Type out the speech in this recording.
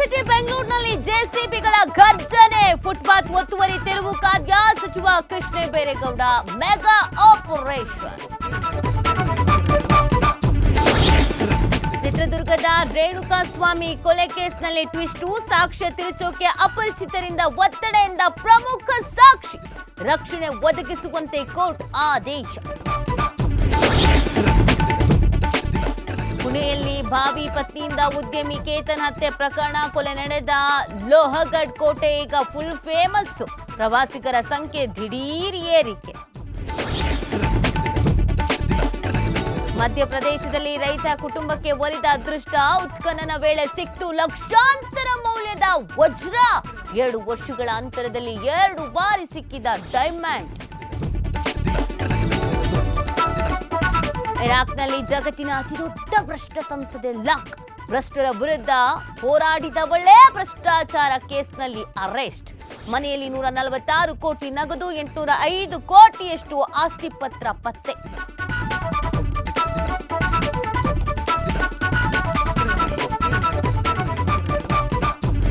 City ಬೆಂಗಳೂರಿನಲ್ಲಿ ಜೆಸಿಬಿಗಳ ಗರ್ಜನೆ. Footpath ಒತ್ತುವರಿ ತೆರವು ಕಾರ್ಯ. ಸಚಿವ ಕೃಷ್ಣ ಬೈರೇಗೌಡ ಮೆಗಾ ಆಪರೇಷನ್. ಚಿತ್ರದುರ್ಗದ ರೇಣುಕಾಸ್ವಾಮಿ ಕೊಲೆ ಕೇಸ್ನಲ್ಲಿ ಟ್ವಿಸ್ಟ್. ಸಾಕ್ಷ್ಯ ತಿರುಚೋಕೆ ಅಪರಿಚಿತರಿಂದ ಒತ್ತಡದಿಂದ ಪ್ರಮುಖ ಸಾಕ್ಷಿ ರಕ್ಷಣೆ ಒದಗಿಸುವಂತೆ ಕೋರ್ಟ್ ಆದೇಶ. ಪುಣೆಯಲ್ಲಿ ಭಾವಿ ಪತ್ನಿಯಿಂದ ಉದ್ಯಮಿ ಕೇತನ್ ಹತ್ಯೆ ಪ್ರಕರಣ. ಕೊಲೆ ನಡೆದ ಲೋಹಗಢ್ ಕೋಟೆ ಈಗ ಫುಲ್ ಫೇಮಸ್. ಪ್ರವಾಸಿಗರ ಸಂಖ್ಯೆ ದಿಢೀರ್ ಏರಿಕೆ. ಮಧ್ಯಪ್ರದೇಶದಲ್ಲಿ ರೈತ ಕುಟುಂಬಕ್ಕೆ ಒಲಿದ ಅದೃಷ್ಟ. ಉತ್ಖನನ ವೇಳೆ ಸಿಕ್ತು ಲಕ್ಷಾಂತರ ಮೌಲ್ಯದ ವಜ್ರ. 2 ವರ್ಷಗಳ ಅಂತರದಲ್ಲಿ 2 ಬಾರಿ ಸಿಕ್ಕಿದ ಡೈಮಂಡ್. ಇರಾಕ್ನಲ್ಲಿ ಜಗತ್ತಿನ ಅತಿದೊಡ್ಡ ಭ್ರಷ್ಟ ಸಂಸದೆ ಲಾಕ್. ಭ್ರಷ್ಟರ ವಿರುದ್ಧ ಹೋರಾಡಿದವಳೇ ಭ್ರಷ್ಟಾಚಾರ ಕೇಸ್ನಲ್ಲಿ ಅರೆಸ್ಟ್. ಮನೆಯಲ್ಲಿ 146 ಕೋಟಿ ನಗದು, 805 ಕೋಟಿಯಷ್ಟು ಆಸ್ತಿ ಪತ್ರ ಪತ್ತೆ.